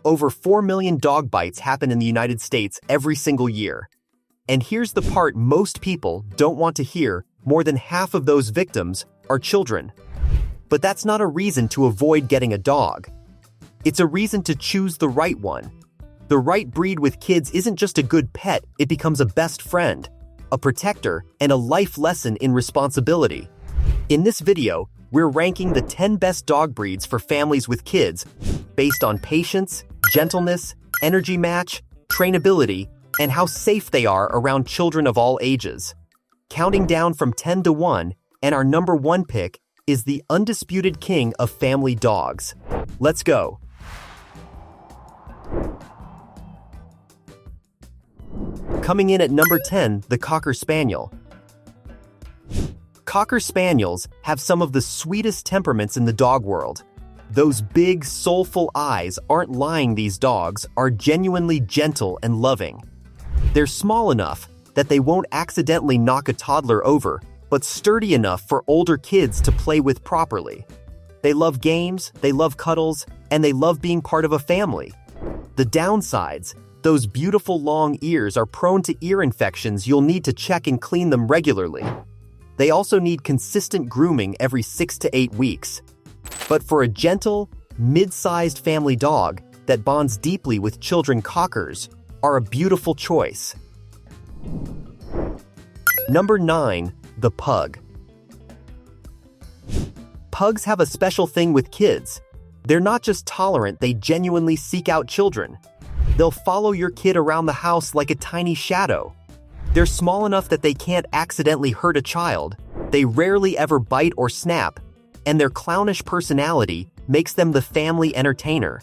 Over 4 million dog bites happen in the United States every single year. And here's the part most people don't want to hear: more than half of those victims are children. But that's not a reason to avoid getting a dog. It's a reason to choose the right one. The right breed with kids isn't just a good pet, it becomes a best friend, a protector, and a life lesson in responsibility. In this video, we're ranking the 10 best dog breeds for families with kids based on patience, gentleness, energy match, trainability, and how safe they are around children of all ages. Counting down from 10 to 1, and our number 1 pick is the undisputed king of family dogs. Let's go. Coming in at number 10, the Cocker Spaniel. Cocker Spaniels have some of the sweetest temperaments in the dog world. Those big, soulful eyes aren't lying. These dogs are genuinely gentle and loving. They're small enough that they won't accidentally knock a toddler over, but sturdy enough for older kids to play with properly. They love games, they love cuddles, and they love being part of a family. The downsides: those beautiful long ears are prone to ear infections. You'll need to check and clean them regularly. They also need consistent grooming every 6 to 8 weeks. But for a gentle, mid-sized family dog that bonds deeply with children, Cockers are a beautiful choice. Number 9, the Pug. Pugs have a special thing with kids. They're not just tolerant, they genuinely seek out children. They'll follow your kid around the house like a tiny shadow. They're small enough that they can't accidentally hurt a child. They rarely ever bite or snap, and their clownish personality makes them the family entertainer.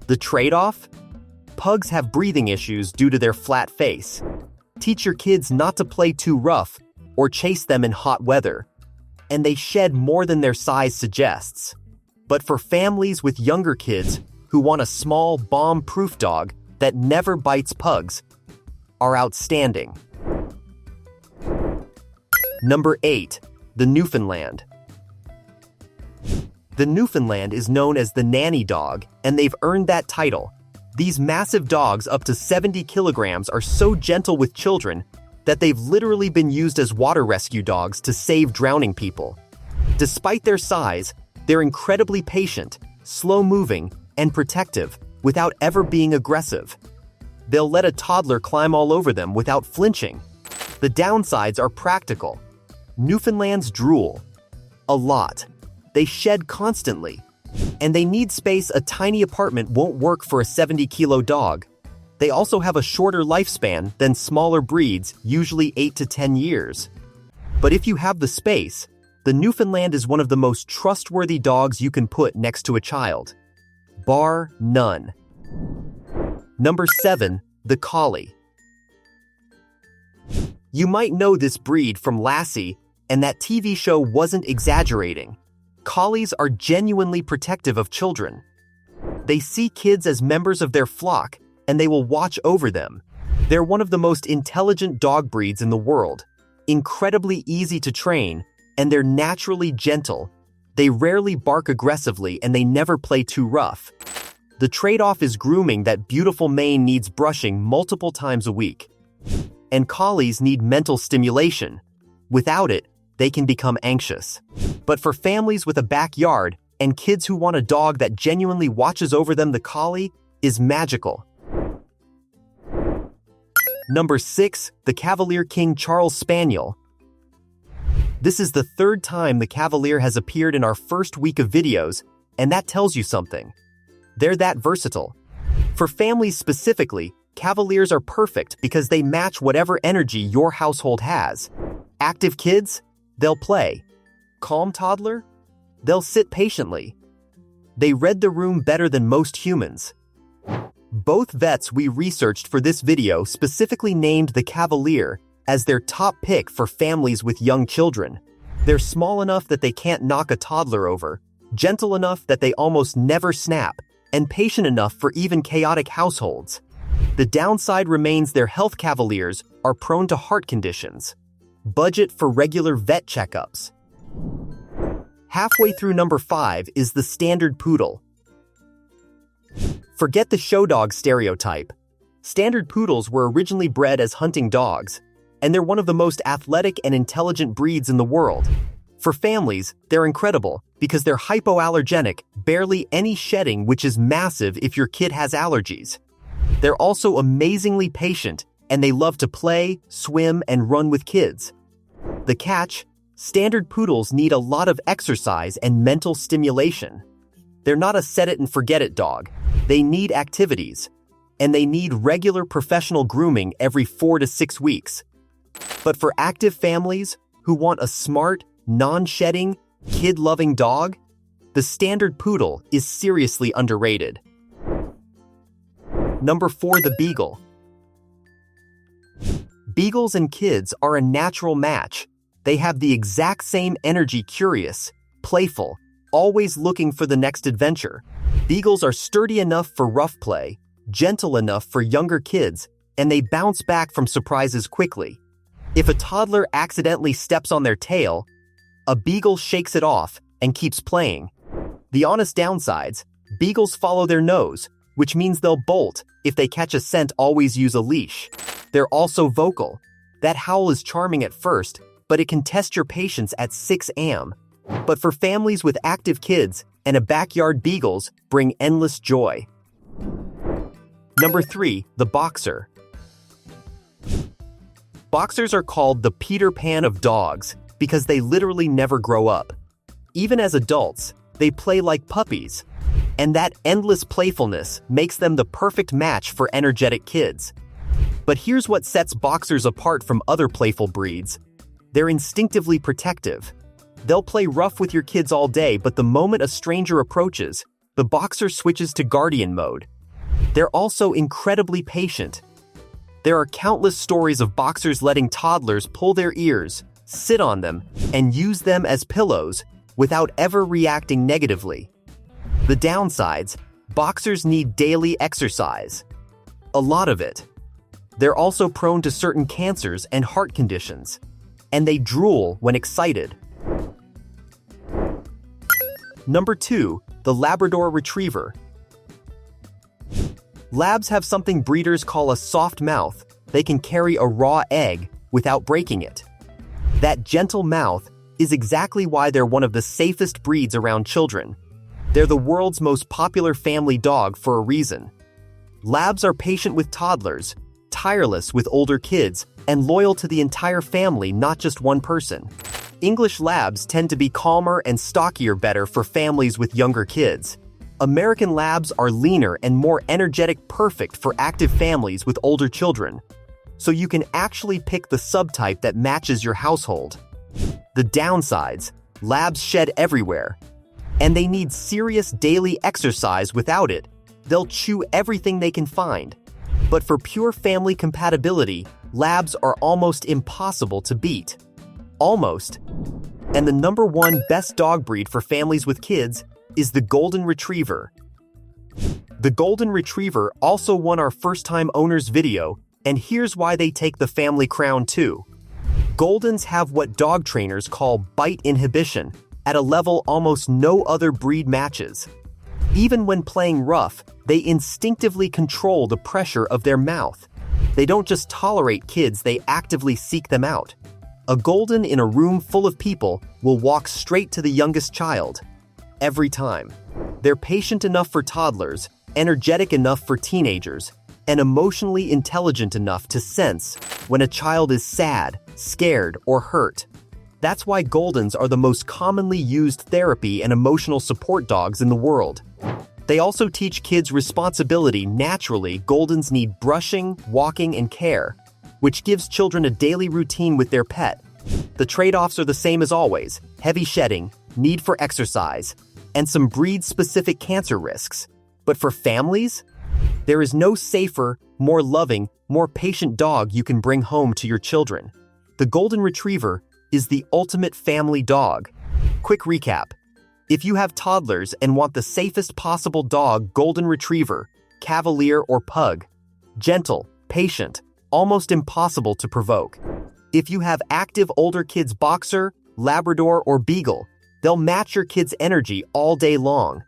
The trade-off? Pugs have breathing issues due to their flat face. Teach your kids not to play too rough or chase them in hot weather. And they shed more than their size suggests. But for families with younger kids who want a small, bomb-proof dog that never bites, pugs are outstanding. Number 8, the Newfoundland. The Newfoundland is known as the nanny dog, and they've earned that title. These massive dogs, up to 70 kilograms, are so gentle with children that they've literally been used as water rescue dogs to save drowning people. Despite their size, they're incredibly patient, slow-moving, and protective without ever being aggressive. They'll let a toddler climb all over them without flinching. The downsides are practical. Newfoundlands drool a lot. They shed constantly. And they need space. A tiny apartment won't work for a 70-kilo dog. They also have a shorter lifespan than smaller breeds, usually 8 to 10 years. But if you have the space, the Newfoundland is one of the most trustworthy dogs you can put next to a child. Bar none. Number 7, the Collie. You might know this breed from Lassie, and that TV show wasn't exaggerating. Collies are genuinely protective of children. They see kids as members of their flock, and they will watch over them. They're one of the most intelligent dog breeds in the world, incredibly easy to train, and they're naturally gentle. They rarely bark aggressively, and they never play too rough. The trade-off is grooming. That beautiful mane needs brushing multiple times a week. And collies need mental stimulation. Without it, they can become anxious. But for families with a backyard and kids who want a dog that genuinely watches over them, the Collie is magical. Number 6, the Cavalier King Charles Spaniel. This is the 3rd time the Cavalier has appeared in our first week of videos, and that tells you something. They're that versatile. For families specifically, Cavaliers are perfect because they match whatever energy your household has. Active kids? They'll play. Calm toddler? They'll sit patiently. They read the room better than most humans. Both vets we researched for this video specifically named the Cavalier as their top pick for families with young children. They're small enough that they can't knock a toddler over, gentle enough that they almost never snap, and patient enough for even chaotic households. The downside remains: their health. Cavaliers are prone to heart conditions. Budget for regular vet checkups. Halfway through number 5 is the standard poodle. Forget the show dog stereotype. Standard poodles were originally bred as hunting dogs, and they're one of the most athletic and intelligent breeds in the world. For families, they're incredible because they're hypoallergenic, barely any shedding, which is massive if your kid has allergies. They're also amazingly patient, and they love to play, swim, and run with kids. The catch: standard poodles need a lot of exercise and mental stimulation. They're not a set-it-and-forget-it dog. They need activities, and they need regular professional grooming every 4 to 6 weeks. But for active families who want a smart, non-shedding, kid-loving dog, the standard poodle is seriously underrated. Number 4, the Beagle. Beagles and kids are a natural match. They have the exact same energy: curious, playful, always looking for the next adventure. Beagles are sturdy enough for rough play, gentle enough for younger kids, and they bounce back from surprises quickly. If a toddler accidentally steps on their tail, a beagle shakes it off and keeps playing. The honest downsides: beagles follow their nose, which means they'll bolt if they catch a scent. Always use a leash. They're also vocal. That howl is charming at first, but it can test your patience at 6 a.m. But for families with active kids and a backyard, beagles bring endless joy. Number 3, the Boxer. Boxers are called the Peter Pan of dogs because they literally never grow up. Even as adults, they play like puppies, and that endless playfulness makes them the perfect match for energetic kids. But here's what sets Boxers apart from other playful breeds: they're instinctively protective. They'll play rough with your kids all day, but the moment a stranger approaches, the Boxer switches to guardian mode. They're also incredibly patient. There are countless stories of Boxers letting toddlers pull their ears, sit on them, and use them as pillows without ever reacting negatively. The downsides: Boxers need daily exercise. A lot of it. They're also prone to certain cancers and heart conditions, and they drool when excited. Number 2, the Labrador Retriever. Labs have something breeders call a soft mouth. They can carry a raw egg without breaking it. That gentle mouth is exactly why they're one of the safest breeds around children. They're the world's most popular family dog for a reason. Labs are patient with toddlers, tireless with older kids, and loyal to the entire family, not just one person. English Labs tend to be calmer and stockier, better for families with younger kids. American Labs are leaner and more energetic, perfect for active families with older children. So you can actually pick the subtype that matches your household. The downsides: Labs shed everywhere, and they need serious daily exercise. Without it, they'll chew everything they can find. But for pure family compatibility, Labs are almost impossible to beat. Almost. And the number 1 best dog breed for families with kids is the Golden Retriever. The Golden Retriever also won our first-time owners video, and here's why they take the family crown too. Goldens have what dog trainers call bite inhibition at a level almost no other breed matches. Even when playing rough, they instinctively control the pressure of their mouth. They don't just tolerate kids, they actively seek them out. A Golden in a room full of people will walk straight to the youngest child. Every time. They're patient enough for toddlers, energetic enough for teenagers, and emotionally intelligent enough to sense when a child is sad, scared, or hurt. That's why Goldens are the most commonly used therapy and emotional support dogs in the world. They also teach kids responsibility naturally. Goldens need brushing, walking, and care, which gives children a daily routine with their pet. The trade-offs are the same as always: heavy shedding, need for exercise, and some breed-specific cancer risks. But for families, there is no safer, more loving, more patient dog you can bring home to your children. The Golden Retriever is the ultimate family dog. Quick recap: if you have toddlers and want the safest possible dog, Golden Retriever, Cavalier, or Pug. Gentle, patient, almost impossible to provoke. If you have active older kids, Boxer, Labrador, or Beagle. They'll match your kids' energy all day long.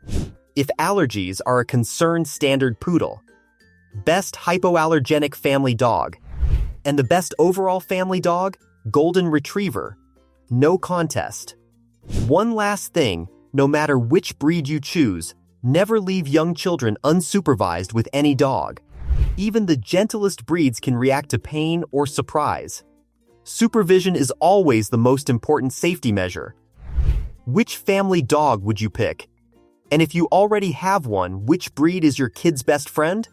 If allergies are a concern, standard poodle. Best hypoallergenic family dog. And the best overall family dog? Golden retriever. No contest. One last thing, no matter which breed you choose, never leave young children unsupervised with any dog. Even the gentlest breeds can react to pain or surprise. Supervision is always the most important safety measure. Which family dog would you pick? And if you already have one, which breed is your kid's best friend?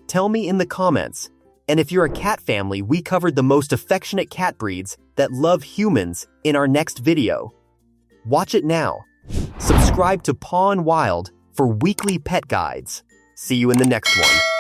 Tell me in the comments. And if you're a cat family, we covered the most affectionate cat breeds that love humans in our next video. Watch it now. Subscribe to Paw and Wild for weekly pet guides. See you in the next one.